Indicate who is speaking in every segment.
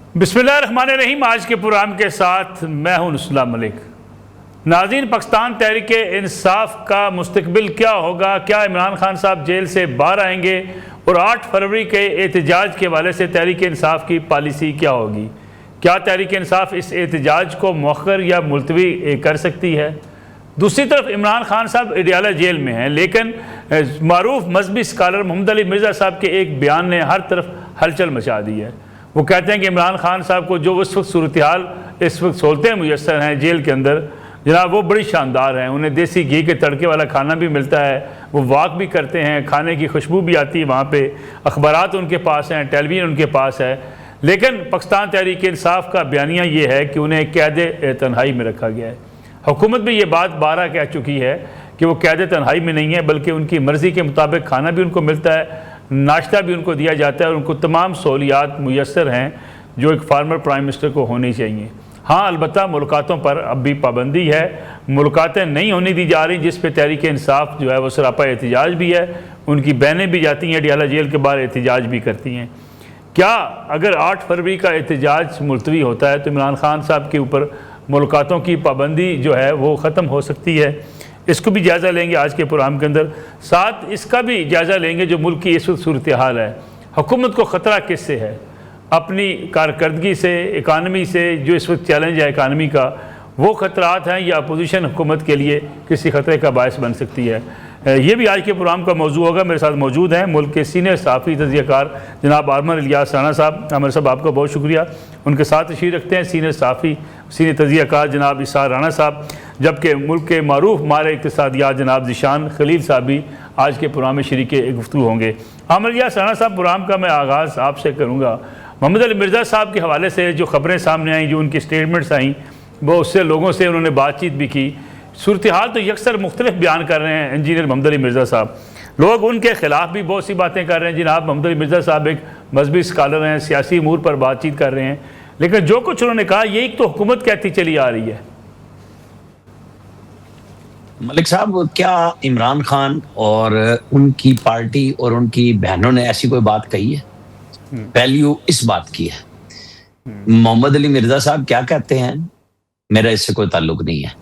Speaker 1: बिस्मिल्लाहिर्रहमानिर्रहीम। आज के प्रोग्राम के साथ मैं हूं नुसरत मलिक। नाज़रीन, पाकिस्तान तहरीक इंसाफ का मुस्तकबिल क्या होगा? क्या इमरान खान साहब जेल से बाहर आएंगे? और 8 फरवरी के एहतजाज के हवाले से तहरीक इंसाफ की पॉलिसी क्या होगी? क्या तहरीक इंसाफ इस एहतजाज को मौखर या मुलतवी कर सकती है? दूसरी तरफ इमरान खान साहब अडयाला जेल में हैं, लेकिन मारूफ मजहबी स्कॉलर मोहम्मद अली मिर्ज़ा साहब के एक बयान ने हर तरफ हलचल मचा दी है। वो कहते हैं कि इमरान खान साहब को जो उस वक्त सूरत हाल इस वक्त सहूलतें मुयसर हैं जेल के अंदर, जनाब वो बड़ी शानदार हैं। उन्हें देसी घी के तड़के वाला खाना भी मिलता है, वो वॉक भी करते हैं, खाने की खुशबू भी आती है वहाँ पे, अखबारात उनके पास हैं, टेलीविज़न उनके पास है। लेकिन पाकिस्तान तहरीक इंसाफ का बयानिया ये है कि उन्हें कैद तन्हाई में रखा गया है। हुकूमत भी ये बात 12 कह चुकी है कि वो कैद तन्हाई में नहीं है, बल्कि उनकी मर्ज़ी के मुताबिक खाना भी उनको मिलता है, नाश्ता भी उनको दिया जाता है और उनको तमाम सहूलियात मुयसर हैं जो एक फार्मर प्राइम मिनिस्टर को होनी चाहिए। हाँ, अलबत्ता मुलाकातों पर अब भी पाबंदी है, मुलाकातें नहीं होने दी जा रही, जिस पे तहरीक इंसाफ जो है वो सरापा एहतजाज भी है। उनकी बहनें भी जाती हैं अडयाला जेल के बाहर, एहतजाज भी करती हैं। क्या अगर 8 फरवरी का एहतजाज मुलतवी होता है तो इमरान खान साहब के ऊपर मुलाकातों की पाबंदी जो है वो ख़त्म हो सकती है? इसको भी जायज़ा लेंगे आज के प्रोग्राम के अंदर। साथ इसका भी जायज़ा लेंगे जो मुल्क की इस वक्त सूरत हाल है, हुकूमत को ख़तरा किससे है? अपनी कारकर्दगी से, इकानमी से, जो इस वक्त चैलेंज है इकानमी का, वो ख़तरात हैं या अपोजिशन हुकूमत के लिए किसी ख़तरे का बायस बन सकती है? ये भी आज के प्रोग्राम का मौजू होगा। मेरे साथ मौजूद हैं मुल्क के सीनियर सहाफ़ी तज़कियाकार जनाब आमर इलियास राना साहब। आमर साहब, आपका बहुत शुक्रिया। उनके साथ तशरीफ़ रखते हैं सीनियर सहाफ़ी, सीनियर तज़कियाकार जनाब इसार राना साहब, जबकि मुल्क के मारूफ मारे इक़्तिसादियात जनाब ज़ीशान खलील साहब भी आज के प्रोग्राम में शरीक गुफ्तगू होंगे। आमर इलियास राना साहब, प्रोग्राम का मैं आगाज़ आपसे करूँगा। मोहम्मद अली मिर्ज़ा साहब के हवाले से जो ख़बरें सामने आई, जो उनकी स्टेटमेंट्स आई, वो उससे लोगों से उन्होंने बातचीत भी की। सूरत हाल तो यकसर मुख्तलिफ बयान कर रहे हैं इंजीनियर मोहम्मद अली मिर्ज़ा साहब। लोग उनके ख़िलाफ़ भी बहुत सी बातें कर रहे हैं। जनाब मोहम्मद अली मिर्ज़ा साहब एक मजहबी स्कॉलर हैं, सियासी अमूर पर बातचीत कर रहे हैं, लेकिन जो कुछ उन्होंने कहा यही तो हुकूमत कहती चली आ रही है।
Speaker 2: मलिक साहब, क्या इमरान खान और उनकी पार्टी और उनकी बहनों ने ऐसी कोई बात कही है? वैल्यू इस बात की है। मोहम्मद अली मिर्ज़ा साहब क्या कहते हैं, मेरा इससे कोई ताल्लुक नहीं है,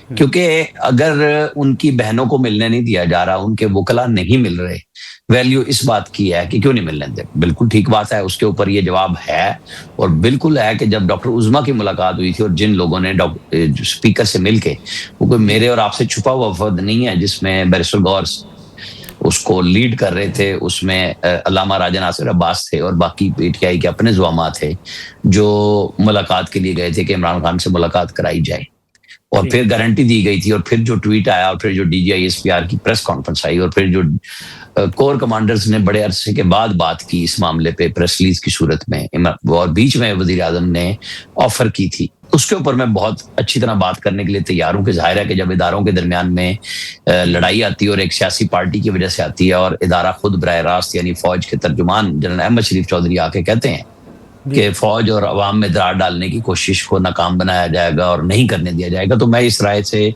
Speaker 2: क्योंकि अगर उनकी बहनों को मिलने नहीं दिया जा रहा, उनके वकला नहीं मिल रहे, वैल्यू इस बात की है कि क्यों नहीं मिलने दे। बिल्कुल ठीक बात है, उसके ऊपर ये जवाब है। और बिल्कुल है कि जब डॉक्टर उज़्मा की मुलाकात हुई थी और जिन लोगों ने स्पीकर से मिलके, वो कोई मेरे और आपसे छुपा हुआ वफद नहीं है जिसमें बैरिस्टर गौर उसको लीड कर रहे थे, उसमें अल्लामा राजा नासिर अब्बास थे और बाकी पीटीआई के अपने जुआमा थे जो मुलाकात के लिए गए थे कि इमरान खान से मुलाकात कराई जाए। और फिर गारंटी दी गई थी, और फिर जो ट्वीट आया, और फिर जो DGI-SPR की प्रेस कॉन्फ्रेंस आई, और फिर जो कोर कमांडर्स ने बड़े अरसे के बाद बात की इस मामले पे प्रेस रिलीज की सूरत में, और बीच में वजीर आजम ने ऑफर की थी, उसके ऊपर मैं बहुत अच्छी तरह बात करने के लिए तैयार हूँ कि जाहिर है कि जब इदारों के दरमियान में लड़ाई आती है और एक सियासी पार्टी की वजह से आती है, और इदारा खुद बराह रास्त यानी फौज के तर्जुमान जनरल अहमद शरीफ चौधरी आके कहते हैं कि फौज और अवाम में दरार डालने की कोशिश को नाकाम बनाया जाएगा और नहीं करने दिया जाएगा, तो मैं इस राय से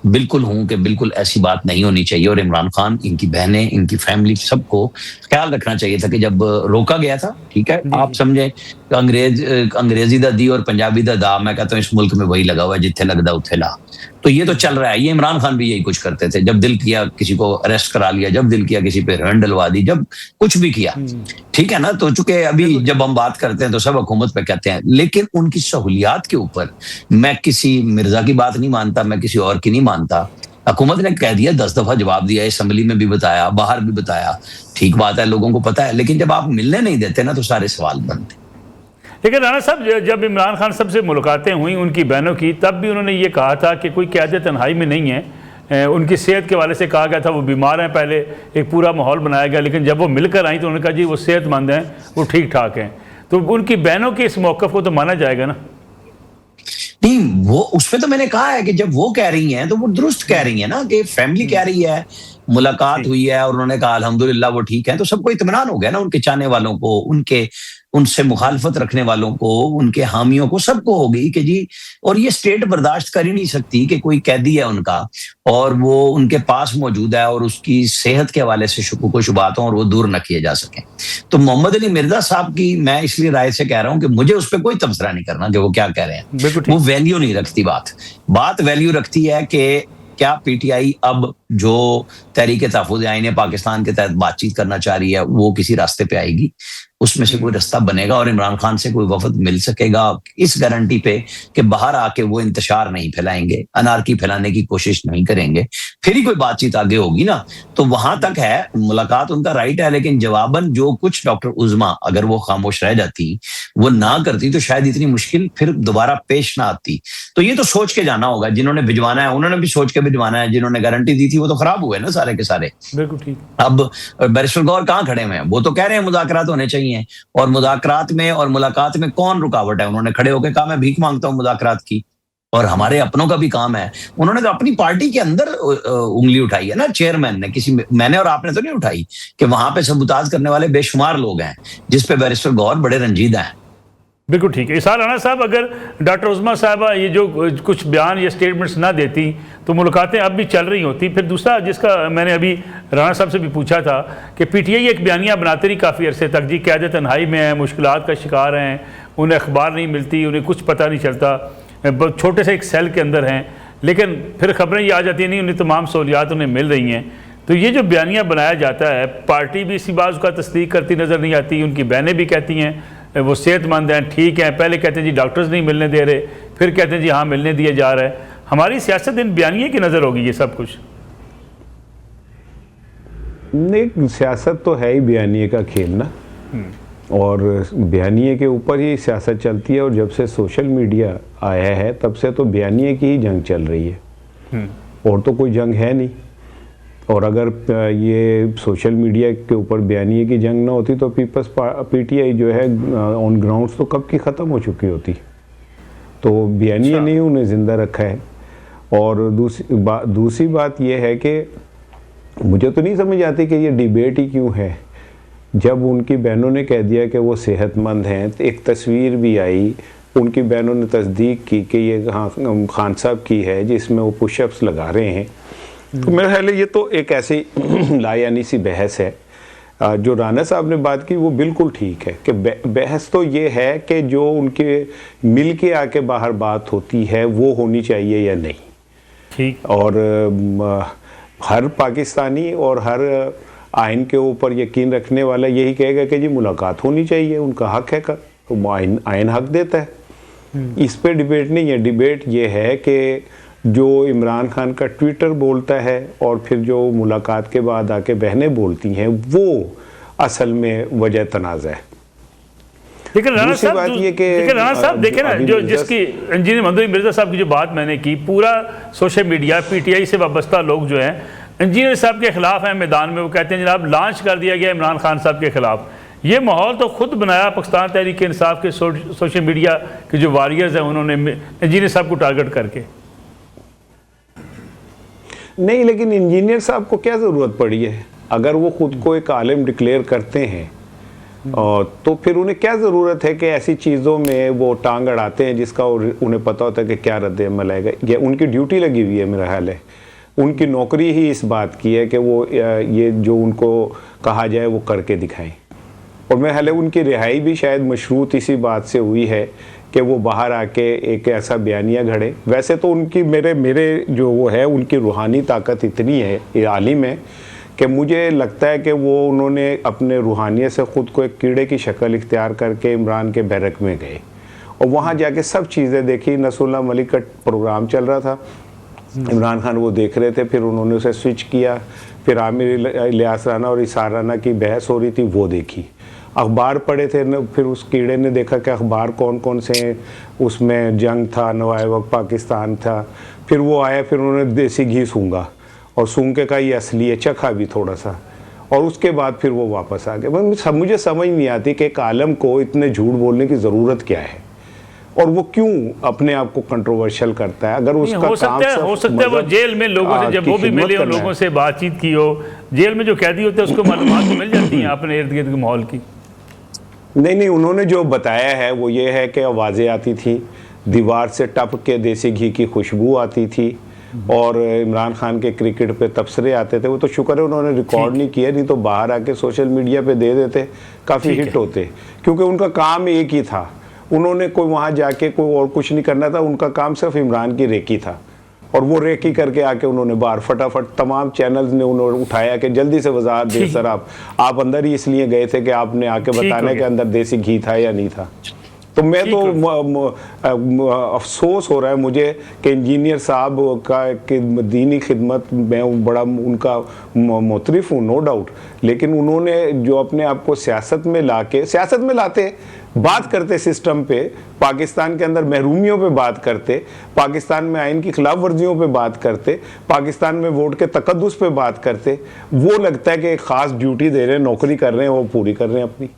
Speaker 2: बिल्कुल हूं कि बिल्कुल ऐसी बात नहीं होनी चाहिए। और इमरान खान, इनकी बहनें, इनकी फैमिली, सबको ख्याल रखना चाहिए था कि जब रोका गया था, ठीक है, आप समझे अंग्रेजी दा दी और पंजाबी दा दा, मैं कहता हूँ इस मुल्क में वही लगा हुआ है, जिथे लगदा उथे ला। तो ये तो चल रहा है। ये इमरान खान भी यही कुछ करते थे, जब दिल किया किसी को अरेस्ट करा लिया, जब दिल किया किसी पे रन डलवा दी, जब कुछ भी किया, ठीक है ना। तो चूंकि अभी जब हम बात करते हैं तो सब हुकूमत पे कहते हैं, लेकिन उनकी सहूलियात के ऊपर मैं किसी मिर्जा की बात नहीं मानता, मैं किसी और की नहीं मानता। हुकूमत ने कह दिया, 10 दफा जवाब दिया, असेंबली में भी बताया, बाहर भी बताया, ठीक बात है, लोगों को पता है, लेकिन जब आप मिलने नहीं देते ना तो सारे सवाल बनते।
Speaker 1: लेकिन राणा साहब, जब इमरान खान साहब से मुलाकातें हुई उनकी बहनों की, तब भी उन्होंने ये कहा था कि कोई कैद तन्हाई में नहीं है। उनकी सेहत के हवाले से कहा गया था वो बीमार हैं, पहले एक पूरा माहौल बनाया गया, लेकिन जब वो मिलकर आई तो उन्होंने कहा जी वो सेहतमंद हैं, वो ठीक ठाक हैं। तो उनकी बहनों के इस मौक़िफ़ को तो माना जाएगा ना?
Speaker 2: नहीं, वो उसमें तो मैंने कहा है कि जब वो कह रही हैं तो वो दुरुस्त कह रही है ना, कि फैमिली कह रही है मुलाकात हुई है और उन्होंने कहा अल्हम्दुलिल्लाह वो ठीक है, तो सबको इत्मीनान हो गया ना, उनके चाहने वालों को, उनके उनसे मुखालफत रखने वालों को, उनके हामियों को, सबको हो गई कि जी। और ये स्टेट बर्दाश्त कर ही नहीं सकती कि कोई कैदी है उनका और वो उनके पास मौजूद है और उसकी सेहत के हवाले से शुक्क शुबात हो और वो दूर न किए जा सके। तो मोहम्मद अली मिर्जा साहब की मैं इसलिए राय से कह रहा हूं कि मुझे उस पर कोई तबसरा नहीं करना कि वो क्या कह रहे हैं, वो वैल्यू नहीं रखती। बात वैल्यू रखती है कि क्या पीटीआई अब जो तहरीक तहफ़्फ़ुज़ आईन पाकिस्तान के तहत बातचीत करना चाह रही है वो किसी रास्ते पे आएगी, उसमें से कोई रास्ता बनेगा और इमरान खान से कोई वफद मिल सकेगा इस गारंटी पे कि बाहर आके वो इंतशार नहीं फैलाएंगे, अनारकी फैलाने की कोशिश नहीं करेंगे, फिर ही कोई बातचीत आगे होगी ना। तो वहां तक है, मुलाकात उनका राइट है, लेकिन जवाबन जो कुछ डॉक्टर उज़मा अगर वो खामोश रह जाती, वो ना करती, तो शायद इतनी मुश्किल फिर दोबारा पेश ना आती। तो ये तो सोच के जाना होगा, जिन्होंने भिजवाना है उन्होंने भी सोच के भिजवाना है, जिन्होंने गारंटी दी थी वो तो खराब हुए ना सारे के सारे।
Speaker 1: बिल्कुल ठीक।
Speaker 2: अब बैरिस्टर गौर कहाँ खड़े हुए हैं? वो तो कह रहे हैं मुज़ाकरात होने चाहिए, और मुज़ाकरात में और मुलाकात में कौन रुकावट है? उन्होंने खड़े होकर कहा मैं भीख मांगता हूं मुज़ाकरात की, और हमारे अपनों का भी काम है। उन्होंने तो अपनी पार्टी के अंदर उंगली उठाई है ना, चेयरमैन ने, किसी मैंने और आपने तो नहीं उठाई, कि वहां पे सबूताज करने वाले बेशुमार लोग हैं जिसपे बैरिस्टर गौर बड़े रंजीदा हैं।
Speaker 1: बिल्कुल ठीक है। इसार राना साहब, अगर डॉक्टर उज़मा साहबा ये जो कुछ बयान या स्टेटमेंट्स ना देती तो मुलाकातें अब भी चल रही होती। फिर दूसरा जिसका मैंने अभी राना साहब से भी पूछा था कि पीटीआई एक बयानिया बनाते रही काफ़ी अरसे तक, जी क़यादत तन्हाई में है, मुश्किलात का शिकार हैं, उन्हें अखबार नहीं मिलती, उन्हें कुछ पता नहीं चलता, छोटे से एक सेल के अंदर हैं, लेकिन फिर खबरें ये आ जाती हैं नहीं उन्हें तमाम सहूलियात उन्हें मिल रही हैं। तो ये जो बयानिया बनाया जाता है, पार्टी भी इसी बात का तस्दीक करती नज़र नहीं आती, उनकी बहनें भी कहती हैं वो सेहतमंद हैं, ठीक हैं, पहले कहते हैं जी डॉक्टर्स नहीं मिलने दे रहे, फिर कहते हैं जी हाँ मिलने दिए जा रहा है। हमारी सियासत इन बयानिए की नज़र होगी ये सब कुछ?
Speaker 3: नहीं, सियासत तो है ही बयानिए का खेल ना, और बयानिए के ऊपर ही सियासत चलती है। और जब से सोशल मीडिया आया है तब से तो बयानिए की ही जंग चल रही है, और तो कोई जंग है नहीं। और अगर ये सोशल मीडिया के ऊपर बयानिए की जंग ना होती तो पीपल्स पीटीआई जो है ऑन ग्राउंड्स तो कब की ख़त्म हो चुकी होती। तो बयानिए ने उन्हें ज़िंदा रखा है। और दूसरी बात ये है कि मुझे तो नहीं समझ आती कि ये डिबेट ही क्यों है। जब उनकी बहनों ने कह दिया कि वो सेहतमंद हैं, तो एक तस्वीर भी आई, उनकी बहनों ने तस्दीक की कि ये खान साहब की है जिसमें वो पुशअप्स लगा रहे हैं। तो मेरा ख्याल है ये तो एक ऐसी लायानी सी बहस है। जो राना साहब ने बात की वो बिल्कुल ठीक है कि बहस तो ये है कि जो उनके मिल के आके बाहर बात होती है वो होनी चाहिए या नहीं।
Speaker 1: ठीक। और
Speaker 3: हर पाकिस्तानी और हर आइन के ऊपर यकीन रखने वाला यही कहेगा कि जी मुलाकात होनी चाहिए, उनका हक है, तो आइन हक देता है। इस पे डिबेट नहीं है। डिबेट ये है कि जो इमरान खान का ट्विटर बोलता है और फिर जो मुलाकात के बाद आके बहनें बोलती हैं वो असल में वजह तनाज़ा है।
Speaker 1: लेकिन राना साहब देखें ना, जो जिसकी इंजीनियर मोहम्मद मिर्जा साहब की जो बात मैंने की, पूरा सोशल मीडिया पीटीआई से वाबस्ता लोग जो हैं इंजीनियर साहब के खिलाफ हैं मैदान में। वो कहते हैं जनाब लॉन्च कर दिया गया इमरान खान साहब के खिलाफ। ये माहौल तो खुद बनाया पाकिस्तान तहरीक इंसाफ के सोशल मीडिया के जो वॉरियर्स हैं उन्होंने इंजीनियर साहब को टारगेट करके।
Speaker 3: नहीं, लेकिन इंजीनियर साहब को क्या ज़रूरत पड़ी है? अगर वो खुद को एक आलिम डिक्लेयर करते हैं तो फिर उन्हें क्या ज़रूरत है कि ऐसी चीज़ों में वो टांग अड़ाते हैं जिसका उन्हें पता होता है कि क्या रद्द-ए-अमल आएगा। ये उनकी ड्यूटी लगी हुई है, मेरा ख्याल है उनकी नौकरी ही इस बात की है कि वो ये जो उनको कहा जाए वो करके दिखाएं। और मेरा ख्याल है उनकी रिहाई भी शायद मशरूत इसी बात से हुई है कि वो बाहर आके एक ऐसा बयानिया घड़े। वैसे तो उनकी मेरे जो वो है उनकी रूहानी ताकत इतनी है, ये आलिम है, कि मुझे लगता है कि वो उन्होंने अपने रूहानियत से ख़ुद को एक कीड़े की शक्ल इख्तियार करके इमरान के बैरक में गए और वहाँ जाके सब चीज़ें देखी। नसरुल्लाह मलिक का प्रोग्राम चल रहा था, इमरान खान वो देख रहे थे, फिर उन्होंने उसे स्विच किया, फिर आमिर इलियास राना और इसार राना की बहस हो रही थी वो देखी, अखबार पढ़े थे न, फिर उस कीड़े ने देखा कि अखबार कौन कौन से हैं, उसमें जंग था, नवाए वक्त पाकिस्तान था, फिर वो आया, फिर उन्होंने देसी घी सूंघा और सूंघ के कहा ये असली है, चखा भी थोड़ा सा, और उसके बाद फिर वो वापस आ गए। मुझे समझ नहीं आती कि एक आलम को इतने झूठ बोलने की ज़रूरत क्या है। और वो क्यों अपने आप को कंट्रोवर्शियल करता है? अगर उसका
Speaker 1: हो सकता है वो जेल में लोगों से जब वो भी मिले और लोगों से बातचीत की हो, जेल में जो कैदी होते हैं उसको मालूमात तो मिल जाती हैं अपने इर्द गिर्द के माहौल की।
Speaker 3: नहीं, उन्होंने जो बताया है वो ये है कि आवाज़ें आती थी, दीवार से टप के देसी घी की खुशबू आती थी, और इमरान खान के क्रिकेट पे तबसरे आते थे। वो तो शुक्र है उन्होंने रिकॉर्ड नहीं किया, नहीं तो बाहर आके सोशल मीडिया पे दे देते, काफ़ी हिट होते, क्योंकि उनका काम एक ही था। उन्होंने कोई वहाँ जाके कोई और कुछ नहीं करना था, उनका काम सिर्फ इमरान की रेकी था, और वो रेकी करके आके उन्होंने बाहर फटाफट तमाम चैनल्स ने उन्होंने उठाया कि जल्दी से वजाहत दे सर, आप अंदर ही इसलिए गए थे कि आपने आके बताना कि अंदर देसी घी था या नहीं था। तो मैं तो अफसोस हो रहा है मुझे कि इंजीनियर साहब का कि दीनी खिदमत मैं बड़ा उनका मुतरिफ हूँ, नो डाउट, लेकिन उन्होंने जो अपने आप को सियासत में लाते बात करते सिस्टम पे, पाकिस्तान के अंदर महरूमियों पे बात करते, पाकिस्तान में आइन की खिलाफ वर्जियों पे बात करते, पाकिस्तान में वोट के तकद्दुस पे बात करते, वो लगता है कि एक ख़ास ड्यूटी दे रहे हैं, नौकरी कर रहे हैं, वो पूरी कर रहे हैं अपनी।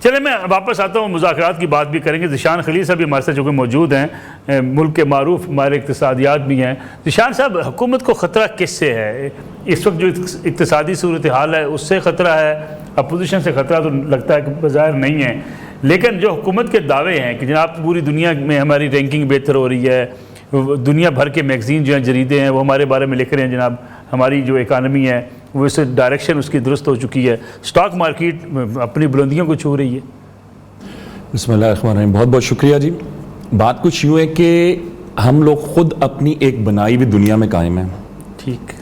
Speaker 1: चले मैं वापस आता हूँ, मुज़ाकरात की बात भी करेंगे। ज़िशान खलील साहब भी हमारे साथ जो कि मौजूद हैं, मुल्क के मारूफ हमारे इक़्तिसादियात भी हैं। ज़िशान साहब, हुकूमत को ख़तरा किससे है? इस वक्त जो इक़्तिसादी सूरत हाल है उससे ख़तरा है? अपोजिशन से ख़तरा तो लगता है कि बज़ाहिर नहीं है, लेकिन जो हुकूमत के दावे हैं कि जनाब पूरी दुनिया में हमारी रैंकिंग बेहतर हो रही है, दुनिया भर के मैगज़ीन जो हैं, जरीदे हैं, वो हमारे बारे में लिख रहे हैं जनाब, हमारी जो इकानमी है वो इस डायरेक्शन उसकी दुरुस्त हो चुकी है, स्टॉक मार्केट अपनी बुलंदियों को छू रही है।
Speaker 4: बिस्मिल्लाहिर्रहमानिर्रहीम, बहुत बहुत शुक्रिया जी। बात कुछ यूँ है कि हम लोग खुद अपनी एक बनाई हुई दुनिया में कायम हैं।
Speaker 1: ठीक,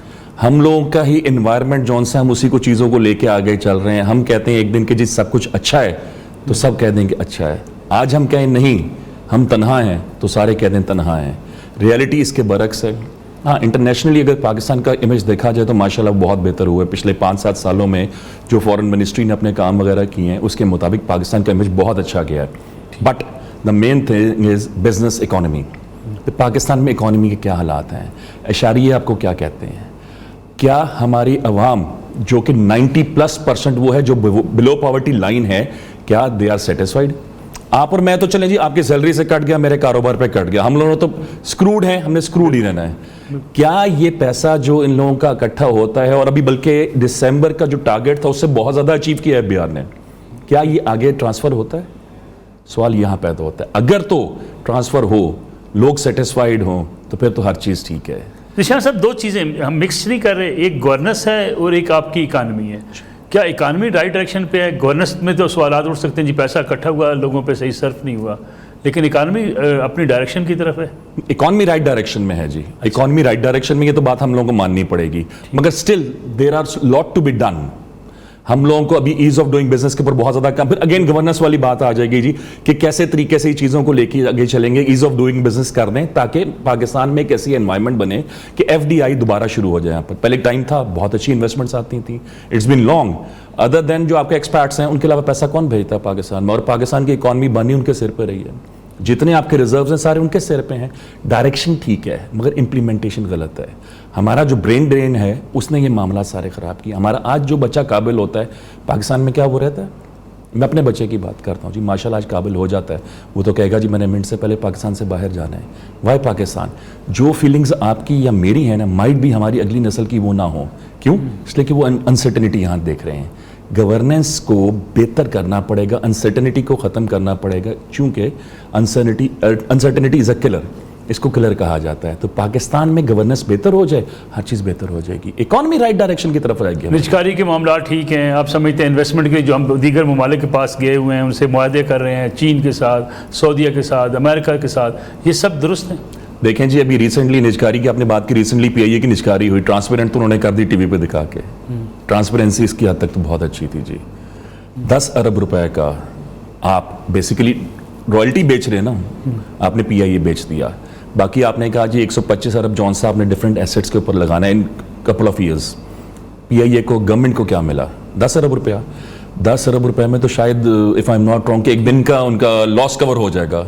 Speaker 4: हम लोगों का ही एनवायरनमेंट जौन सा, हम उसी को चीज़ों को लेके आगे चल रहे हैं। हम कहते हैं एक दिन कि जी सब कुछ अच्छा है तो सब कह देंगे अच्छा है, आज हम कहें नहीं हम तन्हा हैं तो सारे कह दें तन्हा हैं। रियलिटी इसके बरक्स है। हाँ, इंटरनेशनली अगर पाकिस्तान का इमेज देखा जाए तो माशाल्लाह बहुत बेहतर हुआ है। पिछले 5-7 सालों में जो फॉरेन मिनिस्ट्री ने अपने काम वगैरह किए हैं उसके मुताबिक पाकिस्तान का इमेज बहुत अच्छा गया है। But the main thing is business economy. तो पाकिस्तान में इकॉनमी के क्या हालात हैं? एशारिये आपको क्या कहते हैं? क्या हमारी अवाम जो कि 90+% वो है जो बिलो पॉवर्टी लाइन है, क्या दे आर सेटिस्फाइड? आप और मैं तो चलें जी, आपकी सैलरी से कट गया, मेरे कारोबार पे कट गया, हम लोगों तो स्क्रूड हैं, हमने स्क्रूड ही रहना है। क्या ये पैसा जो इन लोगों का इकट्ठा होता है, और अभी बल्कि दिसंबर का जो टारगेट था उससे बहुत ज़्यादा अचीव किया है बिहार ने, क्या ये आगे ट्रांसफ़र होता है? सवाल यहाँ पैदा होता है। अगर तो ट्रांसफ़र हो, लोग सेटिस्फाइड हों, तो फिर तो हर चीज़ ठीक है।
Speaker 1: निशान साहब, दो चीज़ें हम मिक्स नहीं कर रहे, एक गवर्नेंस है और एक आपकी इकानमी है। क्या इकानमी राइट डायरेक्शन पे है? गवर्नेंस में तो सवाल उठ सकते हैं जी पैसा इकट्ठा हुआ, लोगों पे सही सर्फ नहीं हुआ, लेकिन इकानमी अपनी डायरेक्शन की तरफ है।
Speaker 4: इकॉनमी राइट डायरेक्शन में है जी, इकॉनमी राइट डायरेक्शन में, ये तो बात हम लोगों को माननी पड़ेगी, मगर still there are lot to be done. हम लोगों को अभी ईज ऑफ डूइंग बिजनेस के ऊपर बहुत ज्यादा काम, फिर अगेन गवर्नेंस वाली बात आ जाएगी जी कि कैसे तरीके से चीजों को लेके आगे चलेंगे, ईज ऑफ डूइंग बिजनेस कर दें ताकि पाकिस्तान में एक ऐसी एनवायरनमेंट बने कि एफडीआई दोबारा शुरू हो जाए। यहाँ पर पहले टाइम था, बहुत अच्छी इन्वेस्टमेंट्स आती थी, it's been long. Other than जो आपके एक्सपर्ट्स हैं, उनके अलावा पैसा कौन भेजता है पाकिस्तान में? और पाकिस्तान की इकॉनमी बनी उनके सिर पर रही है, जितने आपके रिजर्व्स हैं सारे उनके सिर पे हैं। डायरेक्शन ठीक है मगर इंप्लीमेंटेशन गलत है। हमारा जो ब्रेन ड्रेन है उसने ये मामला सारे ख़राब किया। हमारा आज जो बच्चा काबिल होता है पाकिस्तान में, क्या वो रहता है? मैं अपने बच्चे की बात करता हूँ जी, माशाल्लाह आज काबिल हो जाता है, वो तो कहेगा जी मैंने मिनट से पहले पाकिस्तान से बाहर जाना है। वाई पाकिस्तान? जो फीलिंग्स आपकी या मेरी है ना, माइट भी हमारी अगली नस्ल की वो ना हो। क्यों? इसलिए कि वो अनसर्टेनिटी यहाँ देख रहे हैं। गवर्नेंस को बेहतर करना पड़ेगा, अनसर्टेनिटी को ख़त्म करना पड़ेगा, चूँकि अनसर्टेनिटी इज़ अ किलर, इसको किलर कहा जाता है। तो पाकिस्तान में गवर्नेंस बेहतर हो जाए, हर चीज़ बेहतर हो जाएगी, इकॉनमी राइट डायरेक्शन की तरफ रहेगी।
Speaker 1: निजकारी के मामला ठीक हैं, आप समझते हैं इन्वेस्टमेंट के जो हम दीगर ममालिक के पास गए हुए हैं उनसे मुआहदे कर रहे हैं, चीन के साथ, सऊदीया के साथ, अमेरिका के साथ, ये सब दुरुस्त हैं?
Speaker 4: देखें जी, अभी रिसेंटली निजकारी की आपने बात की, रिसेंटली पीआईए की निजकारी हुई, ट्रांसपेरेंट तो उन्होंने कर दी टीवी पे दिखा के। ट्रांसपेरेंसी इसकी हद तक तो बहुत अच्छी थी जी। 10 अरब रुपए का आप बेसिकली रॉयल्टी बेच रहे हैं ना, आपने पीआईए बेच दिया। बाकी आपने कहा जी 125 अरब जौन सा आपने डिफरेंट एसेट्स के ऊपर लगाना है in couple of years. PIA को, गवर्नमेंट को क्या मिला? 10 अरब रुपया। 10 अरब रुपए में तो शायद if I am not wrong कि एक दिन का उनका लॉस कवर हो जाएगा।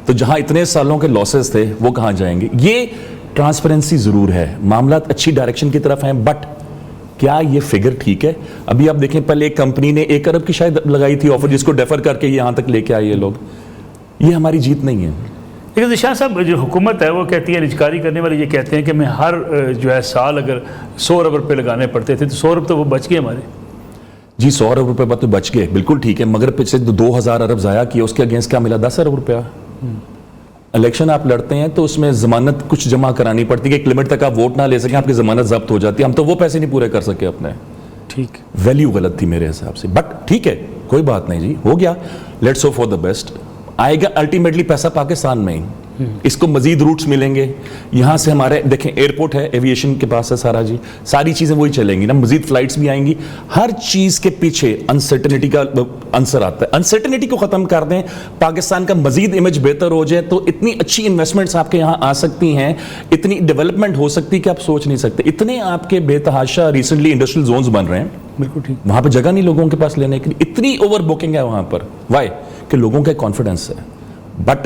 Speaker 4: तो जहां इतने सालों के लॉसेस थे वो कहां जाएंगे? ये ट्रांसपेरेंसी जरूर है, मामला अच्छी डायरेक्शन की तरफ है, बट क्या ये फिगर ठीक है? अभी आप देखें, पहले एक कंपनी ने 1 अरब की शायद लगाई थी ऑफर, जिसको डेफर करके यहां तक लेके आए ये लोग। ये हमारी जीत नहीं है।
Speaker 1: लेकिन निशान साहब, जो हुकूमत है वो कहती है, निजकारी करने वाले ये कहते हैं कि मैं हर जो है साल अगर 100 अरब रुपये लगाने पड़ते थे तो 100 अरब तो वो बच गए हमारे।
Speaker 4: जी 100 अरब रुपए तो बच गए, बिल्कुल ठीक है, मगर पिछले 2000 अरब ज़ाया किए, उसके अगेंस्ट क्या मिला? 10 अरब रुपया। इलेक्शन आप लड़ते हैं तो उसमें जमानत कुछ जमा करानी पड़ती है, एक लिमिट तक आप वोट ना ले सकें, आपकी जमानत जब्त हो जाती है। हम तो वो पैसे नहीं पूरे कर सके अपने।
Speaker 1: ठीक,
Speaker 4: वैल्यू गलत थी मेरे हिसाब से, बट ठीक है, कोई बात नहीं जी, हो गया। Let's hope for the best. आएगा अल्टीमेटली पैसा पाकिस्तान में ही, इसको मजीद रूट्स मिलेंगे यहाँ से। हमारे देखें एयरपोर्ट है, एविएशन के पास है सारा जी, सारी चीज़ें वही चलेंगी ना, मजीद फ्लाइट्स भी आएंगी। हर चीज़ के पीछे अनसर्टेनिटी का आंसर आता है। अनसर्टेनिटी को ख़त्म कर दें, पाकिस्तान का मजीद इमेज बेहतर हो जाए तो इतनी अच्छी इन्वेस्टमेंट्स आपके यहाँ आ सकती हैं, इतनी डेवलपमेंट हो सकती है कि आप सोच नहीं सकते। इतने आपके बेतहाशा रिसेंटली इंडस्ट्रियल जोन्स बन रहे हैं,
Speaker 1: बिल्कुल ठीक।
Speaker 4: वहाँ पर जगह नहीं लोगों के पास लेने के लिए, इतनी ओवर बुकिंग है वहाँ पर। वाई? कि लोगों का कॉन्फिडेंस है। बट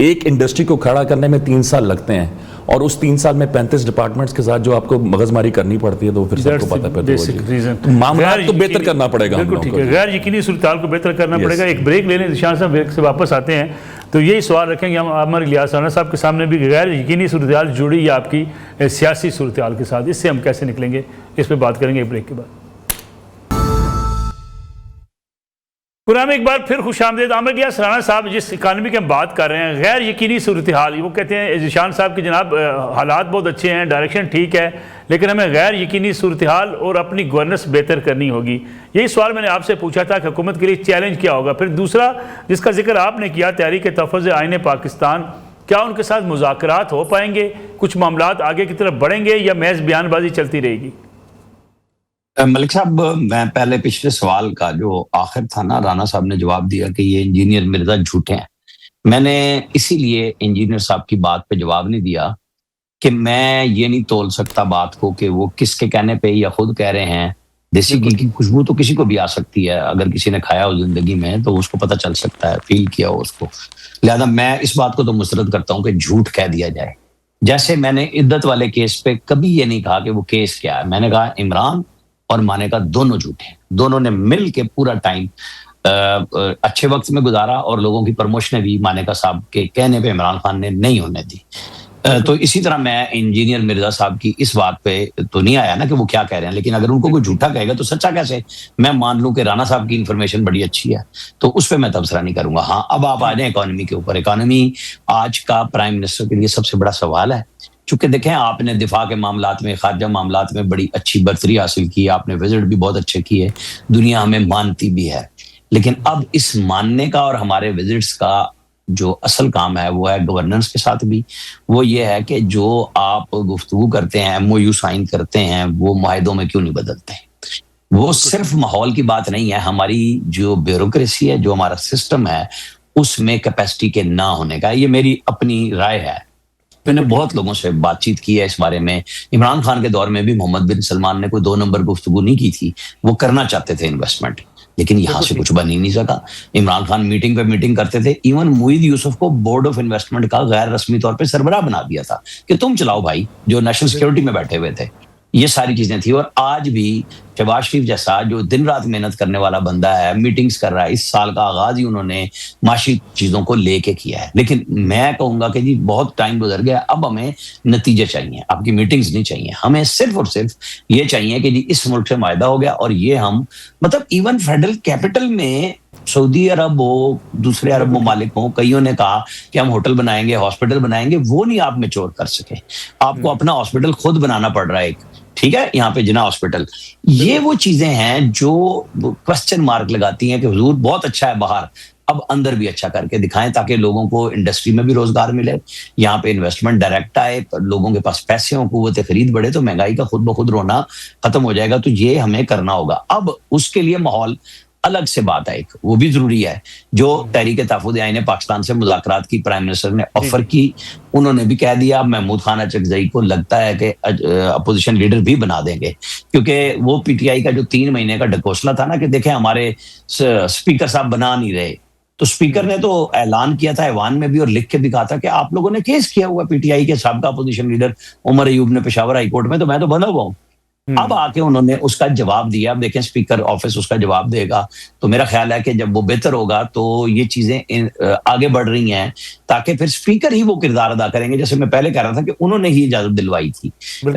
Speaker 4: एक इंडस्ट्री को खड़ा करने में 3 साल लगते हैं, और उस 3 साल में 35 डिपार्टमेंट्स के साथ जो आपको मगजमारी करनी पड़ती है, तो फिर सबको पता है तो मामला तो बेहतर करना पड़ेगा।
Speaker 1: बिल्कुल ठीक है, गैर यकीनी सूरत को बेहतर करना पड़ेगा। एक ब्रेक लेने, निशान साहब ब्रेक से वापस आते हैं तो यही सवाल रखेंगे हम आमिर इलियास राना साहब के सामने भी। गैर यकीनी सूरत जुड़ी है आपकी सियासी सूरत के साथ, इससे हम कैसे निकलेंगे, इस पर बात करेंगे ब्रेक के बाद। पुराना में एक बार फिर खुश आमदेद। आमिर इलियास राना साहब, जिस इकानमी की हम बात कर रहे हैं, गैर यकीनी सूरत हाल, वो कहते हैं निशान साहब कि जनाब हालात बहुत अच्छे हैं, डायरेक्शन ठीक है, लेकिन हमें गैर यकीनी सूरत हाल और अपनी गवर्नेंस बेहतर करनी होगी। यही सवाल मैंने आपसे पूछा था कि हुकूमत के लिए चैलेंज क्या होगा। फिर दूसरा जिसका जिक्र आपने किया, तहरीक तहफ़्फ़ुज़ आईन पाकिस्तान, क्या उनके साथ मुज़ाकरात हो पाएंगे, कुछ मामलात आगे की तरफ बढ़ेंगे या महज बयानबाजी चलती रहेगी?
Speaker 2: मलिक साहब, मैं पहले पिछले सवाल का जो आखिर था ना, राना साहब ने जवाब दिया कि ये इंजीनियर मिर्जा झूठे हैं। मैंने इसीलिए इंजीनियर साहब की बात पे जवाब नहीं दिया कि मैं ये नहीं तोल सकता बात को कि वो किसके कहने पे या खुद कह रहे हैं। देसी घी की खुशबू तो किसी को भी आ सकती है, अगर किसी ने खाया हो जिंदगी में तो उसको पता चल सकता है, फील किया हो उसको। लिहाजा मैं इस बात को तो मुस्तरद करता हूँ कि झूठ कह दिया जाए। जैसे मैंने इद्दत वाले केस पे कभी ये नहीं कहा कि वो केस क्या है, मैंने कहा इमरान और माने का दोनों झूठे हैं। दोनों ने मिल के पूरा टाइम अच्छे वक्त में गुजारा, और लोगों की प्रमोशनें भी माने का साहब के कहने पे इमरान खान ने नहीं होने दी। तो इसी तरह मैं इंजीनियर मिर्जा साहब की इस बात पे तो नहीं आया ना कि वो क्या कह रहे हैं, लेकिन अगर उनको कोई झूठा कहेगा तो सच्चा कैसे? मैं मान लूं कि राना साहब की इंफॉर्मेशन बड़ी अच्छी है तो उस पर मैं तबसरा नहीं करूंगा। हाँ, अब आप आ जाए इकोनॉमी के ऊपर। इकोनॉमी आज का प्राइम मिनिस्टर के लिए सबसे बड़ा सवाल है, चूंकि देखें आपने दिफा के मामलात में, खारजा मामलात में बड़ी अच्छी बर्तरी हासिल की, आपने विजिट भी बहुत अच्छे किए, दुनिया हमें मानती भी है। लेकिन अब इस मानने का और हमारे विजिट्स का जो असल काम है वो है गवर्नेंस के साथ भी। वो ये है कि जो आप गुफ्तगू करते हैं, MOU साइन करते हैं, वो मुआहिदों में क्यों नहीं बदलते हैं। वो सिर्फ माहौल की बात नहीं है, हमारी जो ब्यूरोक्रेसी है, जो हमारा सिस्टम है, उसमें कैपेसिटी के ना होने का। ये मेरी अपनी राय है। मैंने बहुत लोगों से बातचीत की है इस बारे में। इमरान खान के दौर में भी मोहम्मद बिन सलमान ने कोई 2 नंबर गुफ्तगू नहीं की थी, वो करना चाहते थे इन्वेस्टमेंट, लेकिन यहां से कुछ बन ही नहीं सका। इमरान खान मीटिंग पे मीटिंग करते थे, इवन मुईद यूसुफ को बोर्ड ऑफ इन्वेस्टमेंट का गैर रस्मी तौर पे सरबराह बना दिया था कि तुम चलाओ भाई, जो नेशनल सिक्योरिटी में बैठे हुए थे। ये सारी चीजें थी। और आज भी शहबाज शरीफ जैसा जो दिन रात मेहनत करने वाला बंदा है, मीटिंग्स कर रहा है, इस साल का आगाज ही उन्होंने माशी चीजों को लेके किया है। लेकिन मैं कहूंगा कि जी बहुत टाइम गुजर गया, अब हमें नतीजे चाहिए, आपकी मीटिंग्स नहीं चाहिए। हमें सिर्फ और सिर्फ ये चाहिए कि जी इस मुल्क से मायदा हो गया, और ये हम मतलब इवन फेडरल कैपिटल में सऊदी अरब हो, दूसरे अरब ममालिक हो, कईयों ने कहा कि हम होटल बनाएंगे, हॉस्पिटल बनाएंगे, वो नहीं आप मैच्योर कर सके। आपको अपना हॉस्पिटल खुद बनाना पड़ रहा है एक, ठीक है, यहाँ पे जिना हॉस्पिटल। ये वो चीजें हैं जो क्वेश्चन मार्क लगाती हैं कि हुजूर बहुत अच्छा है बाहर, अब अंदर भी अच्छा करके दिखाएं ताकि लोगों को इंडस्ट्री में भी रोजगार मिले, यहाँ पे इन्वेस्टमेंट डायरेक्ट आए, लोगों के पास पैसे हों, कुव्वत खरीद बढ़े, तो महंगाई का खुद ब खुद रोना खत्म हो जाएगा। तो ये हमें करना होगा। अब उसके लिए माहौल अलग से बात है, एक वो भी जरूरी है। जो तहरीक तहफ़्फ़ुज़ आईन पाकिस्तान से मुज़ाकरात की प्राइम मिनिस्टर ने ऑफर की, उन्होंने भी कह दिया महमूद खान अचकज़ई को लगता है कि अपोजिशन लीडर भी बना देंगे, क्योंकि वो PTI का जो 3 महीने का ढकोसला था ना कि देखें हमारे स्पीकर साहब बना नहीं रहे, तो स्पीकर ने तो ऐलान किया था ऐवान में भी और लिख के भी कहा था कि आप लोगों ने केस किया हुआ PTI के साबका अपोजिशन लीडर उमर अयूब ने पेशावर हाईकोर्ट में, तो मैं तो बंधा हुआ हूँ। अब आके उन्होंने उसका जवाब दिया। अब देखें स्पीकर ऑफिस उसका जवाब देगा, तो मेरा ख्याल है कि जब वो बेहतर होगा तो ये चीजें आगे बढ़ रही हैं, ताकि फिर स्पीकर ही वो किरदार अदा करेंगे। जैसे मैं पहले कह रहा था कि उन्होंने ही इजाजत दिलवाई थी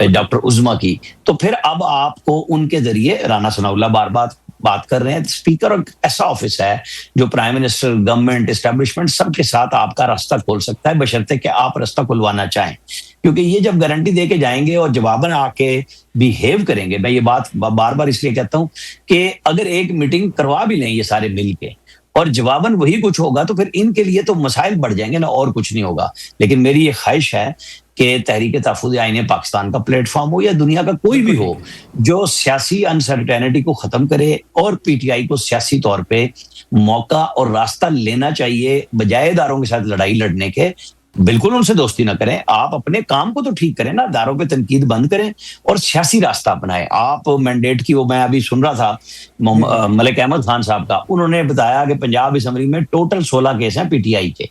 Speaker 2: डॉक्टर उज़्मा की, तो फिर अब आपको उनके जरिए राना सनाउल्लाह बार बार बात कर रहे हैं। स्पीकर एक ऐसा ऑफिस है जो प्राइम मिनिस्टर, गवर्नमेंट, एस्टेब्लिशमेंट सबके साथ आपका रास्ता खोल सकता है, बशर्ते कि आप रास्ता खुलवाना चाहें। क्योंकि ये जब गारंटी दे के जाएंगे और जवाबन आके बिहेव करेंगे, मैं ये बात बार बार इसलिए कहता हूं कि अगर एक मीटिंग करवा भी लें ये सारे मिल के और जवाबन वही कुछ होगा, तो फिर इनके लिए तो मसाइल बढ़ जाएंगे ना, और कुछ नहीं होगा। लेकिन मेरी ये ख्वाहिश है कि तहरीक तहफ़्फ़ुज़ आईन पाकिस्तान का प्लेटफॉर्म हो या दुनिया का कोई भी हो, जो सियासी अनसर्टेनिटी को खत्म करे और पीटीआई को सियासी तौर पे मौका और रास्ता लेना चाहिए, बजाय इदारों के साथ लड़ाई लड़ने के। बिल्कुल उनसे दोस्ती ना करें, आप अपने काम को तो ठीक करें ना, इदारों पे तनकीद बंद करें और सियासी रास्ता अपनाएं। आप मैंडेट की, वो मैं अभी सुन रहा था मलिक अहमद खान साहब का, उन्होंने बताया कि पंजाब असम्बली में टोटल 16 केस हैं पीटीआई के,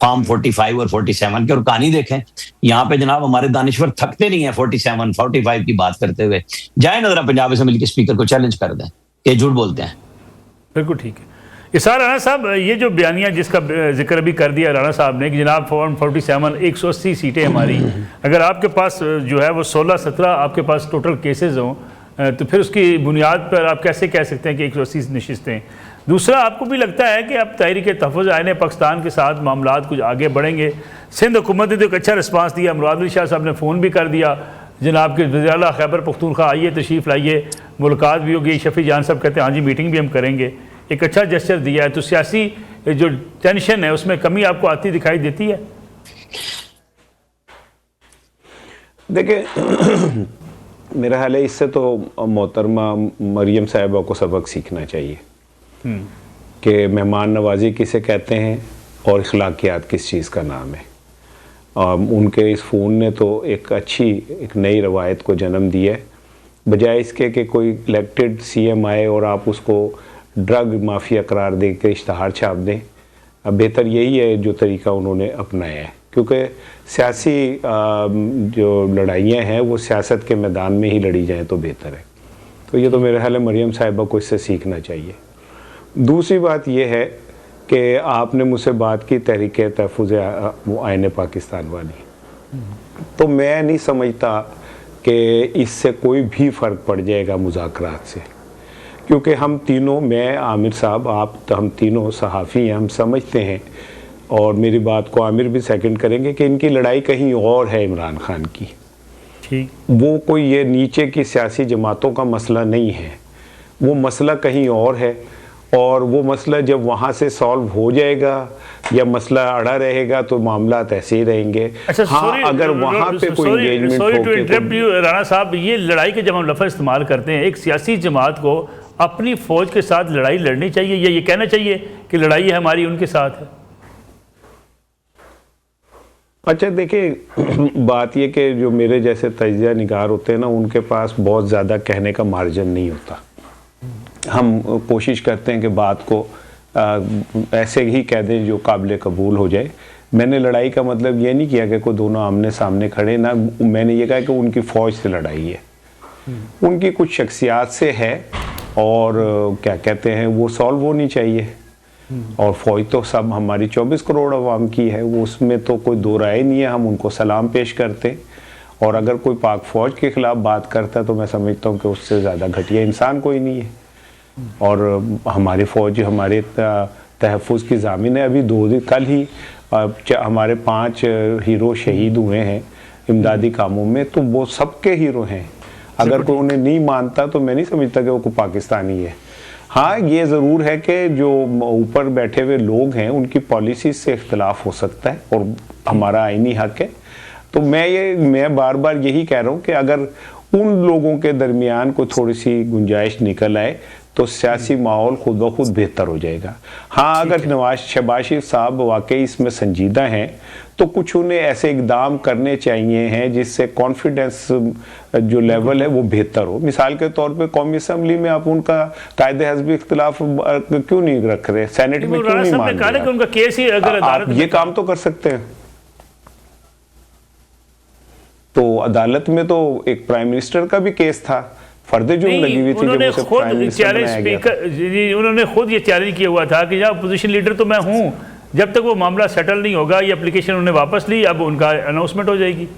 Speaker 2: फॉर्म 45 और 47 के। और कहानी देखें, यहाँ पे जनाब हमारे दानिश्वर थकते नहीं है 47 45 की बात करते हुए। जाए ना जरा पंजाब असेंबली के स्पीकर को चैलेंज कर दें कि झूठ बोलते हैं।
Speaker 1: बिल्कुल ठीक है। इसार राणा साहब, ये जो बयानिया जिसका जिक्र भी कर दिया राणा साहब ने कि जनाब फॉर्म 47 180 सीटें हमारी, अगर आपके पास जो है वो 16-17 आपके पास टोटल केसेस हों, तो फिर उसकी बुनियाद पर आप कैसे कह सकते हैं कि 180 नशिस्तें। दूसरा, आपको भी लगता है कि अब तहरीक तहफ़्फ़ुज़ आईन पाकिस्तान के साथ मामला कुछ आगे बढ़ेंगे? सिंध हुकूमत ने तो एक अच्छा रिस्पांस दिया, मुराद अली शाह साहब ने फ़ोन भी कर दिया जनाब के वज़ीर आला खैबर पख्तूनख्वा, आइए तशरीफ़ लाइए, मुलाकात भी होगी। शफी जान साहब कहते हैं हाँ जी मीटिंग भी हम करेंगे। एक अच्छा जेस्चर दिया है, तो सियासी जो टेंशन है उसमें कमी आपको आती दिखाई देती है?
Speaker 3: देखिए मेरा ख्याल है इससे तो मोहतरमा मरियम साहिबा को सबक सीखना चाहिए कि मेहमान नवाजी किसे कहते हैं और अखलाकियात किस चीज़ का नाम है। उनके इस फ़ोन ने तो एक अच्छी एक नई रवायत को जन्म दिया है, बजाय इसके कि कोई इलेक्टेड सीएम आए और आप उसको ड्रग माफिया करार दे के इश्तहार छाप दें। अब बेहतर यही है जो तरीका उन्होंने अपनाया है, क्योंकि सियासी जो लड़ाइयाँ हैं वो सियासत के मैदान में ही लड़ी जाएं तो बेहतर है। तो ये तो मेरे ख्याल है मरियम साहिबा को इससे सीखना चाहिए। दूसरी बात यह है कि आपने मुझसे बात की तहरीक तहफ़्फ़ुज़ आईन पाकिस्तान वाली, तो मैं नहीं समझता कि इससे कोई भी फ़र्क पड़ जाएगा मुज़ाकरात से, क्योंकि हम तीनों, मैं, आमिर साहब, आप, हम तीनों सहाफ़ी हैं, हम समझते हैं, और मेरी बात को आमिर भी सेकंड करेंगे कि इनकी लड़ाई कहीं और है इमरान खान की।
Speaker 1: ठीक,
Speaker 3: वो कोई ये नीचे की सियासी जमातों का मसला नहीं है, वो मसला कहीं और है। और वो मसला जब वहाँ से सॉल्व हो जाएगा या मसला अड़ा रहेगा तो मामला ऐसे ही रहेंगे।
Speaker 1: अच्छा,
Speaker 3: हाँ, अगर वहाँ पे कोई एंगेजमेंट
Speaker 1: सॉरी टू
Speaker 3: हो
Speaker 1: इंटरप्ट यू राणा साहब, ये लड़ाई के जब हम लफ्ज़ इस्तेमाल करते हैं, एक सियासी जमात को अपनी फ़ौज के साथ लड़ाई लड़नी चाहिए या ये कहना चाहिए कि लड़ाई हमारी उनके साथ है?
Speaker 3: अच्छा देखिए, बात ये कि जो मेरे जैसे तजिया निगार होते हैं ना, उनके पास बहुत ज़्यादा कहने का मार्जिन नहीं होता। हम कोशिश करते हैं कि बात को ऐसे ही कह दें जो काबिल कबूल हो जाए। मैंने लड़ाई का मतलब ये नहीं किया कि कोई दोनों आमने सामने खड़े ना, मैंने ये कहा कि उनकी फ़ौज से लड़ाई है, उनकी कुछ शख्सियात से है, और क्या कहते हैं वो सॉल्व होनी चाहिए। और फ़ौज तो सब हमारी 24 करोड़ अवाम की है, वो उसमें तो कोई दो राय नहीं है, हम उनको सलाम पेश करते हैं। और अगर कोई पाक फ़ौज के ख़िलाफ़ बात करता है तो मैं समझता हूँ कि उससे ज़्यादा घटिया इंसान कोई नहीं है। और हमारी फ़ौज हमारे तहफ़्फ़ुज़ की ज़ामिन है। अभी 2 दिन कल ही हमारे 5 हीरो शहीद हुए हैं इमदादी कामों में, तो वो सबके हीरो हैं। अगर कोई उन्हें नहीं मानता तो मैं नहीं समझता कि वो कोई पाकिस्तानी है। हाँ, ये ज़रूर है कि जो ऊपर बैठे हुए लोग हैं उनकी पॉलिसी से इख्तलाफ हो सकता है और हमारा आईनी हक है। तो मैं बार बार यही कह रहा हूँ कि अगर उन लोगों के दरमियान को थोड़ी सी गुंजाइश निकल आए तो सियासी माहौल खुद ब खुद बेहतर हो जाएगा। हाँ, अगर शहबाज शरीफ साहब वाकई इसमें संजीदा हैं तो कुछ उन्हें ऐसे इकदाम करने चाहिए हैं जिससे कॉन्फिडेंस जो लेवल है वो बेहतर हो। मिसाल के तौर पे कौमी असम्बली में आप उनका कायदे हज़्बी इख्तिलाफ क्यों नहीं रख रहे, सेनेट में क्यों नहीं मान रहे?
Speaker 1: उनका केस ही अगर
Speaker 3: आप ये काम तो कर सकते हैं। तो अदालत में तो एक प्राइम मिनिस्टर का भी केस था, फर्द जुर्म लगी हुई थी जब
Speaker 1: उन्होंने
Speaker 3: उसे
Speaker 1: खुद
Speaker 3: प्राइम मिनिस्टर
Speaker 1: चैलेंज
Speaker 3: बनाया गया था।
Speaker 1: स्पीकर जी, उन्होंने खुद ये चैलेंज किया हुआ था कि जब अपोजिशन लीडर तो मैं हूं, जब तक वो मामला सेटल नहीं होगा, ये एप्लीकेशन उन्होंने वापस ली, अब उनका अनाउंसमेंट हो जाएगी।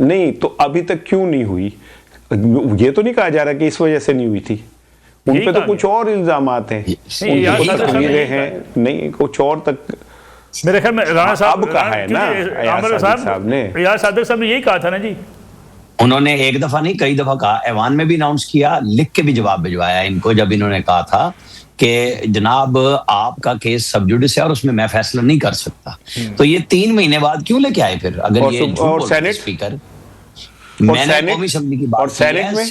Speaker 3: नहीं तो अभी तक क्यों नहीं हुई? ये तो नहीं कहा जा रहा कि इस वजह से नहीं हुई थी, उन
Speaker 1: यही
Speaker 3: पे तो
Speaker 1: कहा
Speaker 3: कुछ और इल्जामात हैं,
Speaker 1: नहीं, यार,
Speaker 3: उनकी
Speaker 1: सादर साहब
Speaker 3: तस्वीरें
Speaker 1: ने
Speaker 3: हैं, नहीं कुछ और तक।
Speaker 1: मेरे ख्याल में राणा साहब
Speaker 3: अब कहा है ना
Speaker 1: आमिर
Speaker 3: साहब ने,
Speaker 1: रियाज सादिक साहब ने यही कहा था ना जी।
Speaker 2: उन्होंने एक दफा नहीं कई दफा कहा, ऐवान में भी अनाउंस किया, लिख के भी जवाब भिजवाया इनको जब इन्होंने कहा था कि जनाब आपका केस सब जुडिस है और उसमें मैं फैसला नहीं कर सकता। तो ये 3 महीने बाद क्यों लेके आए फिर? अगर
Speaker 3: और
Speaker 2: ये
Speaker 3: सुब-
Speaker 2: झूठ
Speaker 3: और
Speaker 2: बोल रहे
Speaker 3: सेनेट?
Speaker 2: स्पीकर,
Speaker 3: और
Speaker 2: मैंने
Speaker 3: सेनेट?
Speaker 2: कौमी असेंबली की
Speaker 3: और
Speaker 2: बात की
Speaker 3: सेनेट
Speaker 2: है,
Speaker 3: में?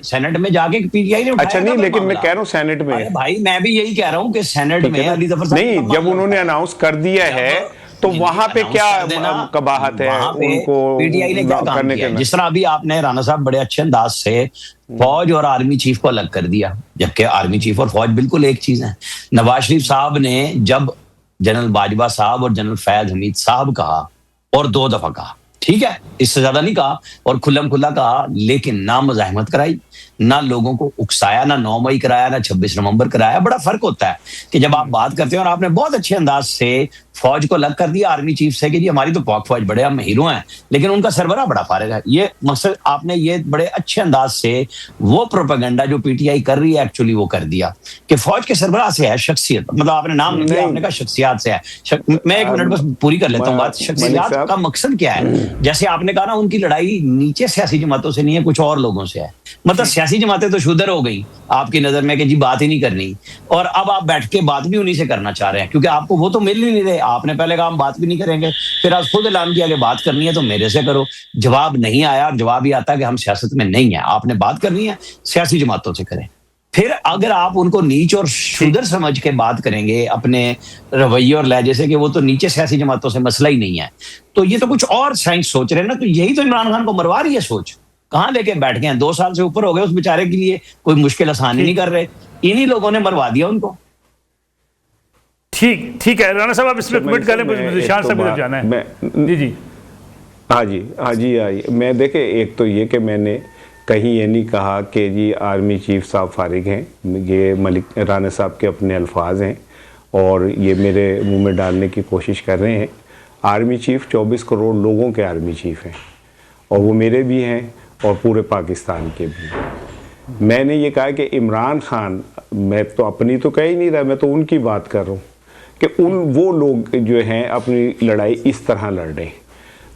Speaker 2: सेनेट में जाके पीटीआई ने उठाया
Speaker 3: अच्छा
Speaker 2: था
Speaker 3: नहीं,
Speaker 2: वो
Speaker 3: लेकिन मैं
Speaker 2: मामला।
Speaker 3: कह रहा हूँ सेनेट में
Speaker 2: अरे भाई मैं भी यही कह रहा हूँ कि सेनेट
Speaker 3: ठीक है
Speaker 2: में
Speaker 3: ना?
Speaker 2: अली जफर साहब
Speaker 3: नहीं,
Speaker 2: का
Speaker 3: जब
Speaker 2: मामला
Speaker 3: उन्होंने
Speaker 2: उठाया।
Speaker 3: अनाउंस कर दिया है तो
Speaker 2: नहीं,
Speaker 3: वहां पे
Speaker 2: announce
Speaker 3: क्या
Speaker 2: कर देना,
Speaker 3: कबाहत है
Speaker 2: वहां पे
Speaker 3: उनको
Speaker 2: पीटीआई ने क्या काम
Speaker 3: करने
Speaker 2: किया?
Speaker 3: के?
Speaker 2: जिस तरह अभी आपने राणा साहब बड़े अच्छे अंदाज से फौज और आर्मी चीफ को अलग कर दिया, जबकि आर्मी चीफ और फौज बिल्कुल एक चीज है। नवाज शरीफ साहब ने जब जनरल बाजवा साहब और जनरल फैज हमीद साहब कहा, और 2 दफा कहा, ठीक है, इससे ज्यादा नहीं कहा, और खुल्लम खुल्ला कहा, लेकिन ना मजाहमत कराई, ना लोगों को उकसाया, ना 9 मई कराया, ना 26 नवंबर कराया। बड़ा फर्क होता है कि जब आप बात करते हैं, और आपने बहुत अच्छे अंदाज से फौज को अलग कर दिया आर्मी चीफ से कि जी हमारी तो पाक फौज बड़े हम हीरो हैं, लेकिन उनका सरबराह बड़ा फारिग है। ये मकसद आपने ये बड़े अच्छे अंदाज से वो प्रोपेगेंडा जो पीटीआई कर रही है एक्चुअली वो कर दिया कि फौज के सरबराह से है शख्सियत, मतलब आपने नाम नहीं लिया, आपने कहा शख्सियात से है। मैं 1 मिनट बस पूरी कर लेता हूँ बात। शख्सियात का मकसद क्या है? जैसे आपने कहा ना, उनकी लड़ाई नीचे सियासी जमातों से नहीं है, कुछ और लोगों से है। मतलब सियासी जमातें तो शुदर हो गई आपकी नजर में कि जी बात ही नहीं करनी, और अब आप बैठ के बात भी उन्हीं से करना चाह रहे हैं, क्योंकि आपको वो तो मिल ही नहीं रहे। आपने पहले कहा हम बात भी नहीं करेंगे, फिर आज खुद ऐलान किया कि बात करनी है तो मेरे से करो। जवाब नहीं आया, और जवाब ही आता है कि हम सियासत में नहीं है, आपने बात करनी है सियासी जमातों से करें। फिर अगर आप उनको नीच और शुदर समझ के बात करेंगे अपने रवैये और लहजे से कि वो तो नीचे सियासी जमातों से मसला ही नहीं है, तो ये तो कुछ और साइंस सोच रहे हैं ना। तो यही तो इमरान खान को मरवा रही है सोच। कहाँ लेके बैठ गए हैं? 2 साल से ऊपर हो गए उस बेचारे के लिए, कोई मुश्किल आसान ही नहीं कर रहे। इन्हीं लोगों ने मरवा दिया उनको।
Speaker 1: ठीक है राणा साहब, आप इसमें कमेंट करें, मुझे शान साहब को जाना है। जी जी
Speaker 3: हाँ जी। मैं देखे, एक तो ये कि मैंने कहीं ये नहीं कहा कि जी आर्मी चीफ साहब फारिग हैं, ये मलिक राणा साहब के अपने अल्फाज हैं और ये मेरे मुंह में डालने की कोशिश कर रहे हैं। आर्मी चीफ 24 करोड़ लोगों के आर्मी चीफ हैं, और वो मेरे भी हैं और पूरे पाकिस्तान के भी। मैंने ये कहा कि इमरान खान, मैं तो अपनी तो कह ही नहीं रहा, मैं तो उनकी बात कर रहा हूँ कि वो लोग जो हैं अपनी लड़ाई इस तरह लड़ रहे हैं।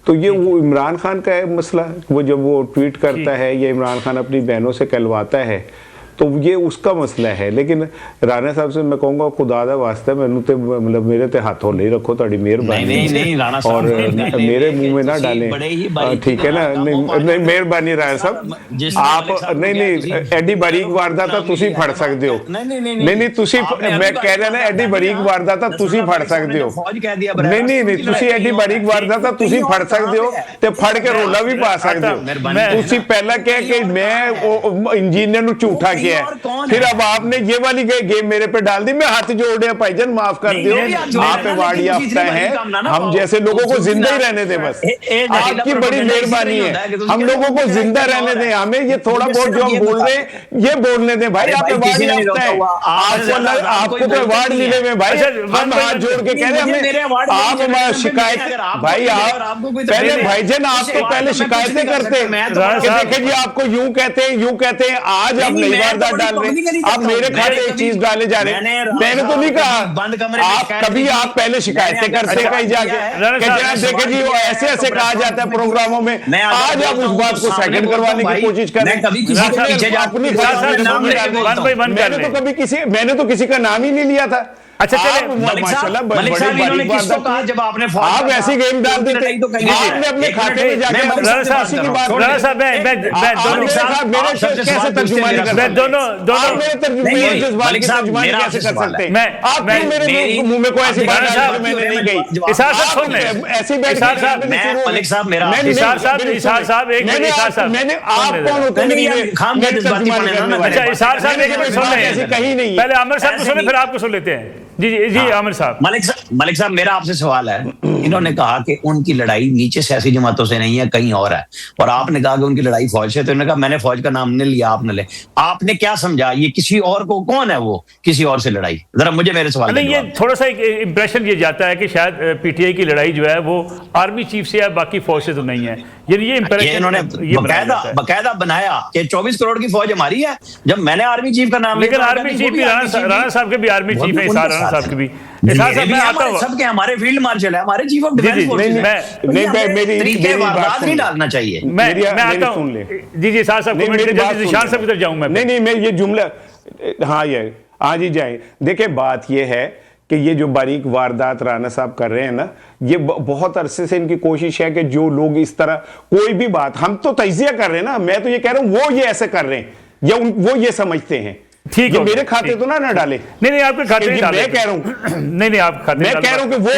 Speaker 3: तो ये वो इमरान खान का है मसला, वो जब वो ट्वीट करता है या इमरान खान अपनी बहनों से कहलवाता है तो ये उसका मसला है। लेकिन राणा साहब से मैं कहूँगा खुदा दा वास्ता मैनू ते मतलब मेरे ते हाथों नहीं रखो, ताड़ी मेहरबानी, और मेरे मुंह में ना डालें, ठीक है ना? नहीं मेहरबानी राणा साहब, आप नहीं एडी बारीक वारदात तुसी फड़ सकते हो। नहीं तुसी, मैं कह रहा ना एडी बारीक वारदात तुसी फड़ सकते हो। नहीं तुसी एडी बारीक वारदात तुसी फड़ सकते हो ते फड़ के रोला भी पा सकते हो। तुसी पहला कह के मैं इंजीनियर नू झूठा किया है, फिर अब आपने ये वाली गेम मेरे पे डाल दी। मैं हाथ जोड़ रहा भाईजान, माफ कर दियो, आप अवार्ड याफ्ता हैं, हम जैसे लोगों को जिंदा ही रहने दें बस। आपकी बड़ी मेहरबानी है, हम लोगों को जिंदा रहने दें, हमें ये थोड़ा बहुत जो हम बोल रहे हैं ये बोलने दें भाई। आप अवार्ड याफ्ता है, आपको तो अवार्ड मिले हुए भाई, हम हाथ जोड़ के कह रहे हैं आप हमारा शिकायत भाई, आप पहले भाईजान आप तो पहले शिकायतें करते हैं, देखे जी आपको यूं कहते हैं, आज आप नई वारदात डाल रहे, आप मेरे खाते एक चीज डाले जा रहे हैं। मैंने तो नहीं कहा, आप कभी आप पहले शिकायतें करते हैं कहीं जाके, देखे जी वो ऐसे कहा जाता है प्रोग्रामों में, आज आप उस बात को सेकंड करवाने की कोशिश कर रहे हैं। मैंने तो किसी का नाम ही नहीं लिया था।
Speaker 1: अच्छा चले
Speaker 2: मलिक साहब इन्होंने किसको कहा जब आपने
Speaker 3: आप ऐसी गेम डाल देते, आपने अपने खाते में जाके
Speaker 1: राणा साहब
Speaker 3: मेरे कैसे तर्जुमानी कर सकते हैं?
Speaker 1: दोनों
Speaker 3: मेरे तर्जुमानी कैसे कर सकते हैं? आप मेरे मुंह में कोई ऐसी बात डाली मैंने नहीं कही।
Speaker 1: इसार साहब सुन लें,
Speaker 3: ऐसी बात
Speaker 2: मलिक साहब मेरा
Speaker 1: इसार साहब एक मिनट, इसार साहब
Speaker 3: मैंने आप कौन होते हैं?
Speaker 1: अच्छा इसार साहब एक मिनट सुन लें,
Speaker 3: ऐसी कहीं नहीं।
Speaker 1: पहले आमिर साहब को सुने फिर आपको सुन लेते हैं। जी जी जी आमिर साहब,
Speaker 2: मलिक साहब मेरा आपसे सवाल है, इन्होंने कहा कि उनकी लड़ाई नीचे सियासी जमातों से नहीं है, कहीं और है, और आपने कहा कि उनकी लड़ाई फौज से, तो इन्होंने कहा मैंने फौज का नाम नहीं लिया, आपने ले, आपने क्या समझा ये किसी और को, कौन है वो किसी और से लड़ाई, जरा मुझे मेरे सवाल
Speaker 1: नहीं, ये थोड़ा सा एक इंप्रेशन ये जाता है कि शायद पीटीआई की लड़ाई जो है वो आर्मी चीफ से है, बाकी फौज से तो नहीं है, ये इंप्रेशन
Speaker 2: इन्होंने बकायदा बनाया कि 24 करोड़ की फौज हमारी है, जब मैंने आर्मी चीफ का नाम,
Speaker 1: लेकिन आर्मी चीफ भी राणा साहब के भी आर्मी चीफ है, राणा साहब के भी,
Speaker 2: सबके हमारे फील्ड मार्शल है, हमारे चीफ ऑफ डिफेंस फोर्सेस, नहीं डालना चाहिए।
Speaker 1: मैं आता हूं, जी जी साहब निशान साहब की तरफ जाऊं मैं।
Speaker 3: नहीं मैं ये जुमला, हाँ ये आज ही जाए। देखिए बात ये है कि ये जो बारीक वारदात राणा साहब कर रहे हैं ना, ये बहुत अरसे से इनकी कोशिश है कि जो लोग इस तरह कोई भी बात, हम तो तजिया कर रहे हैं ना, मैं तो ये कह रहा हूं वो ये ऐसे कर रहे हैं या वो ये समझते हैं,
Speaker 1: ठीक है,
Speaker 3: मेरे खाते तो ना डाले।
Speaker 1: नहीं आपके खाते नहीं डाले,
Speaker 3: मैं कह रहा हूं
Speaker 1: नहीं आप खाते,
Speaker 3: मैं कह रहा हूं कि वो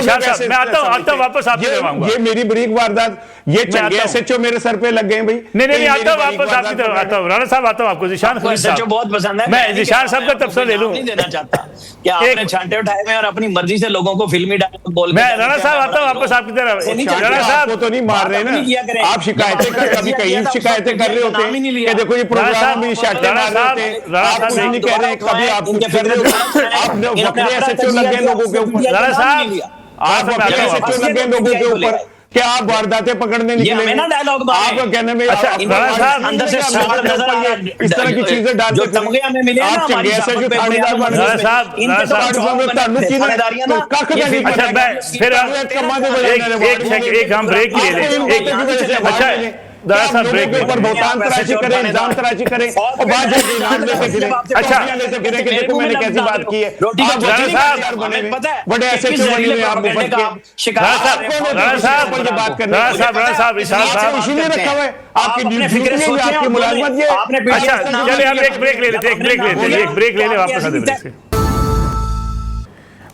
Speaker 1: मैं आता हूं वापस आपसे करवाऊंगा।
Speaker 3: ये मेरी बारीक वारदात, ये चंगे एसएचओ मेरे सर पे लग गए भाई।
Speaker 1: नहीं आता हूं वापस आपकी तरफ, आता हूं राणा साहब, आता हूं आपको जिशान खलील साहब
Speaker 2: बहुत पसंद है,
Speaker 1: मैं जिशान साहब का तबसरा ले लूं,
Speaker 2: नहीं देना चाहता कि आपने छांटे उठाए हैं और अपनी मर्जी से लोगों को फिल्मी डायलॉग बोल,
Speaker 1: मैं राणा साहब आता हूं वापस आपकी तरफ। राणा साहब
Speaker 3: को तो नहीं मार रहे ना, आप शिकायतें कभी कहीं शिकायतें कर रहे होते हैं, देखो ये प्रोग्राम में शांटे मार रहे होते हैं, आप कुछ नहीं कह रहे, कभी आप कुछ कर रहे हो, आप बकरे एसएचओ लग गए लोगों के ऊपर,
Speaker 1: राणा साहब
Speaker 3: आप बकरे एसएचओ लग गए लोगों के ऊपर, क्या आप वारदातें पकड़ने निकले? आप कहने में
Speaker 1: अच्छा राणा साहब
Speaker 2: अंदर से
Speaker 3: इस तरह की चीजें डालते
Speaker 2: जो तमगे हमें मिले हैं ना हमारी
Speaker 3: जो थानेदार बन
Speaker 1: राणा
Speaker 3: गए
Speaker 1: साहब एक हम ब्रेक ले लें। अच्छा दरअसल ब्रेक के ऊपर
Speaker 3: बहुतान तराशी करें, इल्जाम तराशी करें और बाद में इनाम लेते फिरें,
Speaker 1: अच्छा
Speaker 3: लेते फिरें कि देखो मैंने कैसी बात की है,
Speaker 1: राणा साहब
Speaker 3: बड़े ऐसे क्यों बने हुए आप मुफ्त के,
Speaker 1: राणा साहब
Speaker 3: इसीलिए रखा हुआ है आपकी ड्यूटी में, आपकी मुलाजमत ये।
Speaker 1: अच्छा चलिए हम एक ब्रेक ले लेते हैं, एक ब्रेक ले लें, वापस आते ब्रेक से।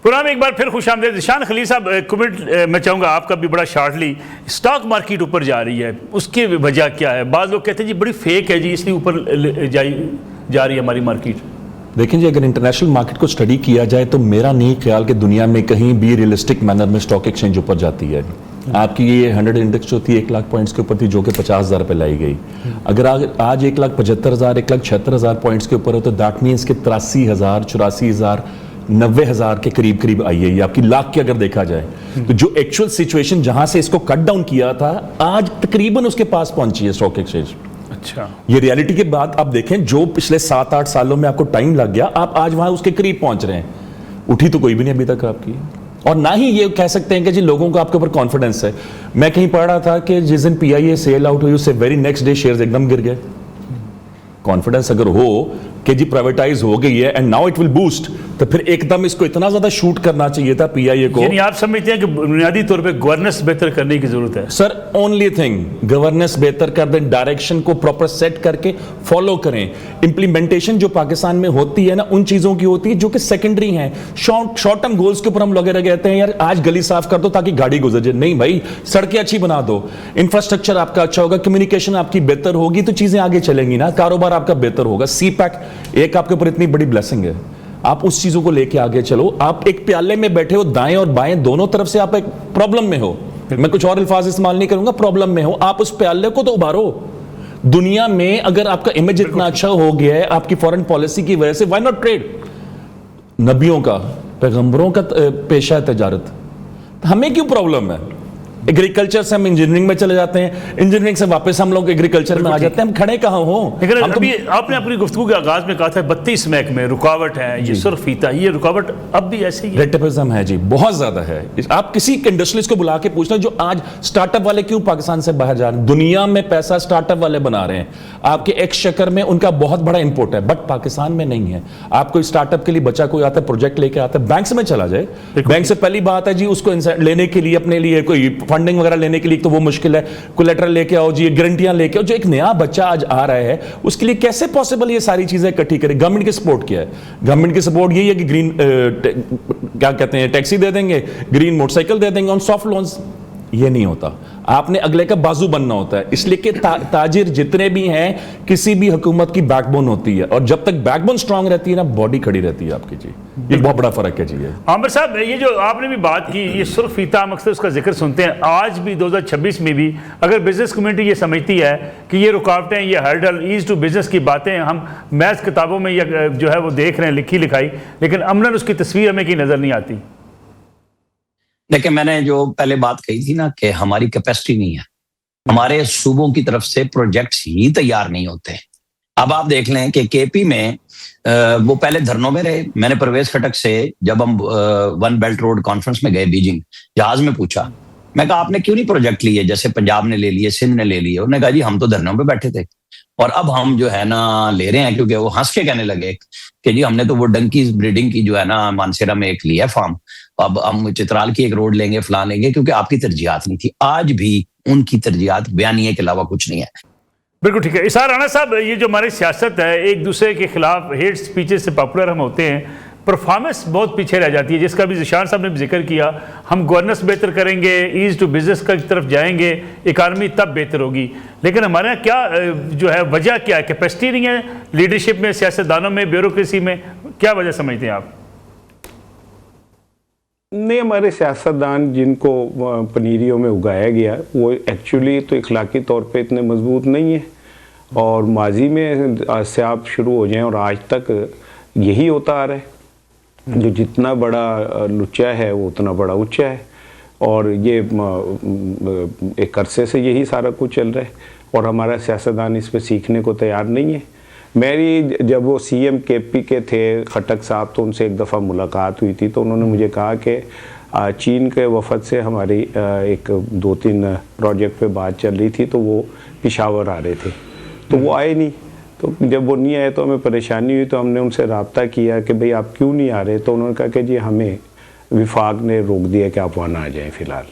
Speaker 1: पुराने एक बार फिर खुश आमदीद। जिशान खलील साहब कमेंट मैं चाहूँगा आपका भी बड़ा शार्टली, स्टॉक मार्केट ऊपर जा रही है, उसकी वजह क्या है? बाज़ लोग कहते हैं जी बड़ी फेक है जी, इसलिए ऊपर जा रही है हमारी मार्केट।
Speaker 4: देखिए जी, अगर इंटरनेशनल मार्केट को स्टडी किया जाए तो मेरा नहीं ख्याल कि दुनिया में कहीं भी रियलिस्टिक मैनर में स्टॉक एक्सचेंज ऊपर जाती है। आपकी ये 100 इंडेक्स जो थी 1 लाख पॉइंट्स के ऊपर थी, जो कि 50,000 पे लाई गई। अगर आज 1,75,000 1,76,000 पॉइंट्स के ऊपर हो तो दैट मीन्स कि 83,000 84,000 90,000 के करीब आई है ये आपकी लाख की अगर देखा जाए तो। जो एक्चुअल सिचुएशन जहां से इसको कट डाउन किया था आज तकरीबन उसके पास पहुंची है स्टॉक एक्सचेंज।
Speaker 1: अच्छा, ये
Speaker 4: रियलिटी के बाद आप देखें, जो पिछले 7-8 सालों में आपको टाइम लग गया, आप आज वहां उसके करीब पहुंच रहे हैं। उठी तो कोई भी नहीं अभी तक आपकी, और ना ही ये कह सकते हैं कि जी लोगों को आपके ऊपर कॉन्फिडेंस है। मैं कहीं पढ़ रहा था कि जिस दिन पीआईए सेल आउट हुई उससे वेरी नेक्स्ट डे शेयर्स एकदम गिर गए। कॉन्फिडेंस अगर हो कि जी प्राइवेटाइज हो गई है and now it will boost, तो फिर एकदम इसको इतना ज्यादा शूट करना चाहिए था पीआईए को।
Speaker 1: यानी आप समझते हैं कि बुनियादी तौर पे गवर्नेंस बेहतर करने की जरूरत है?
Speaker 4: सर ओनली थिंग गवर्नेंस बेहतर कर दें, डायरेक्शन को प्रॉपर सेट करके फॉलो करें। इंप्लीमेंटेशन जो पाकिस्तान में होती है ना, उन चीजों की होती है जो कि सेकेंडरी हैं। शॉर्ट टर्म गोल्स के ऊपर हम लोग कहते हैं यार आज गली साफ कर दो ताकि गाड़ी गुजर जाए। नहीं भाई, सड़कें अच्छी बना दो, इंफ्रास्ट्रक्चर आपका अच्छा होगा, कम्युनिकेशन आपकी बेहतर होगी तो चीजें आगे चलेंगी ना, कारोबार आपका बेहतर होगा। सीपैक एक आपके ऊपर इतनी बड़ी ब्लेसिंग है, आप उस चीजों को लेके आगे चलो। आप एक प्याले में बैठे हो, दाएं और बाएं दोनों तरफ से आप एक प्रॉब्लम में हो, मैं कुछ और अल्फाज इस्तेमाल नहीं करूंगा, प्रॉब्लम में हो, आप उस प्याले को तो उबारो। दुनिया में अगर आपका इमेज इतना अच्छा हो गया है आपकी फॉरेन पॉलिसी की वजह से, व्हाई नॉट ट्रेड? नबियों का, पैगंबरों का पेशा है तजारत, हमें क्यों प्रॉब्लम है? एग्रीकल्चर से हम इंजीनियरिंग में चले जाते हैं, इंजीनियरिंग से वापस हम लोग एग्रीकल्चर में आ जाते हैं, हम खड़े कहाँ हो?
Speaker 1: लेकिन अभी आपने अपनी गुफ्तगू के आगाज में कहा था 32 महकमे रुकावट है, ये सुर्ख फीता, ये रुकावट अब भी ऐसे ही
Speaker 4: रेटिफिज्म है जी, बहुत ज्यादा है। आप किसी इंडस्ट्रियलिस्ट को बुला के पूछना जो आज स्टार्टअप वाले क्यों पाकिस्तान से बाहर जा रहे हैं, दुनिया में पैसा स्टार्टअप वाले बना रहे हैं, आपके एक्सचेकर में उनका बहुत बड़ा इनपुट है, बट पाकिस्तान में नहीं है। आप कोई स्टार्टअप के लिए बच्चा कोई आता है, प्रोजेक्ट लेके आता है, बैंक में चला जाए, बैंक से पहली बात है जी उसको लेने के लिए, अपने लिए कोई फंडिंग वगैरह लेने के लिए तो वो मुश्किल है, कोलेटरल लेके आओ जी, गारंटियां लेके आओ। जो एक नया बच्चा आज आ रहा है उसके लिए कैसे पॉसिबल ये सारी चीजें इकट्ठी करें? गवर्नमेंट की सपोर्ट क्या है? गवर्नमेंट की सपोर्ट यही है कि ग्रीन क्या कहते हैं टैक्सी दे देंगे, ग्रीन मोटरसाइकिल दे देंगे ऑन सॉफ्ट लोन्स, ये नहीं होता। आपने अगले का बाजू बनना होता है, इसलिए कि ताजिर जितने भी हैं किसी भी हुकूमत की बैकबोन होती है, और जब तक बैकबोन स्ट्रांग रहती है ना, बॉडी खड़ी रहती है आपकी जी। ये बहुत बड़ा फर्क है जी।
Speaker 1: आमिर साहब, ये जो आपने भी बात की, ये सुर्ख फीता हम अक्सर उसका जिक्र सुनते हैं। आज भी 2026 में भी अगर बिजनेस कम्युनिटी ये समझती है कि ये रुकावटें, ये हर्डल, ईज टू बिजनेस की बातें हम मैथ किताबों में या जो है वो देख रहे हैं लिखी लिखाई, लेकिन अमलन उसकी तस्वीर हमें की नजर नहीं आती।
Speaker 2: देखिए, मैंने जो पहले बात कही थी ना कि हमारी कैपेसिटी नहीं है, हमारे सूबों की तरफ से प्रोजेक्ट्स ही तैयार नहीं होते। अब आप देख लें कि केपी में वो पहले धरनों में रहे। मैंने परवेज खटक से जब हम वन बेल्ट रोड कॉन्फ्रेंस में गए बीजिंग, जहाज में पूछा, मैं कहा आपने क्यों नहीं प्रोजेक्ट लिए, जैसे पंजाब ने ले लिए, सिंध ने ले लिए। उन्होंने कहा जी हम तो धरनों पे बैठे थे और अब हम जो है ना ले रहे हैं, क्योंकि वो हंस के कहने लगे कि जी हमने तो वो डंकी ब्रीडिंग की जो है ना मानसेरा में एक लिया फार्म, अब हम चित्राल की एक रोड लेंगे, फलां लेंगे, क्योंकि आपकी तरजीहात नहीं थी। आज भी उनकी तरजीहात बयानिए के अलावा कुछ नहीं है।
Speaker 1: बिल्कुल ठीक है। इसार राणा साहब, ये जो हमारी सियासत है, एक दूसरे के खिलाफ हेट स्पीचेस से पॉपुलर हम होते हैं, परफॉर्मेंस बहुत पीछे रह जाती है, जिसका भी ज़िशान साहब ने भी जिक्र किया। हम गवर्नेंस बेहतर करेंगे, ईज टू बिजनेस की तरफ जाएंगे, इकानमी तब बेहतर होगी, लेकिन हमारे यहाँ क्या जो है वजह क्या है? कैपेसिटी नहीं है लीडरशिप में, सियासतदानों में, ब्यूरोक्रेसी में, क्या वजह समझते हैं आप?
Speaker 3: नहीं, हमारे सियासतदान जिनको पनीरियों में उगाया गया वो एक्चुअली तो इखलाकी तौर पे इतने मजबूत नहीं है, और माजी में से आप शुरू हो जाएं और आज तक यही होता आ रहा है। जो जितना बड़ा लुच्चा है वो उतना बड़ा ऊंचा है, और ये एक अरसे से यही सारा कुछ चल रहा है, और हमारा सियासतदान इस पर सीखने को तैयार नहीं है। मेरी जब वो सीएम केपी के थे खटक साहब, तो उनसे एक दफ़ा मुलाकात हुई थी, तो उन्होंने मुझे कहा कि चीन के वफद से हमारी एक 2-3 प्रोजेक्ट पे बात चल रही थी, तो वो पेशावर आ रहे थे, तो वो आए नहीं। तो जब वो नहीं आए तो हमें परेशानी हुई, तो हमने उनसे रब्ता किया कि भाई आप क्यों नहीं आ रहे, तो उन्होंने कहा कि जी हमें विफाक ने रोक दिया कि आप वहाँ ना आ जाएँ फ़िलहाल,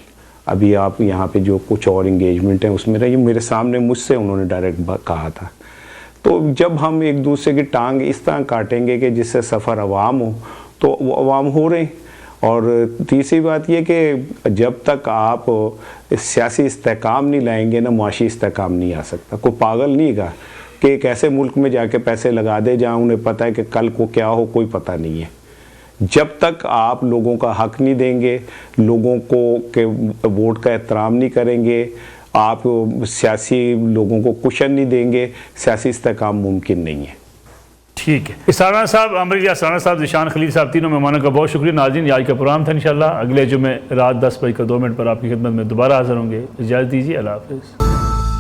Speaker 3: अभी आप यहाँ पे जो कुछ और इंगेजमेंट है उसमें रहिए। मेरे सामने मुझसे उन्होंने डायरेक्ट कहा था। तो जब हम एक दूसरे की टांग इस तरह काटेंगे कि जिससे सफ़र अवाम हो, तो वो अवाम हो रहे हैं। और तीसरी बात ये कि जब तक आप सियासी इस्तेहकाम नहीं लाएंगे ना, मुआशी इस्तेहकाम नहीं आ सकता। कोई पागल नहीं है कि एक ऐसे मुल्क में जाके पैसे लगा दे जहाँ उन्हें पता है कि कल को क्या हो कोई पता नहीं है। जब तक आप लोगों का हक नहीं देंगे, लोगों को के वोट का एहतराम नहीं करेंगे, आप सियासी लोगों को कुशन नहीं देंगे, सियासी इस्तेहकाम मुमकिन नहीं है।
Speaker 1: ठीक है। इसार राणा साहब, आमिर राणा साहब, ज़िशान खलील साहब, तीनों मेहमानों का बहुत शुक्रिया। नाज़रीन, आज का प्रोग्राम था। इंशाल्लाह अगले जुमे रात 10 बजे 2 मिनट पर आपकी खिदमत में दोबारा हाज़िर होंगे। इजाज़त दीजिए, अल्लाह हाफ़िज़।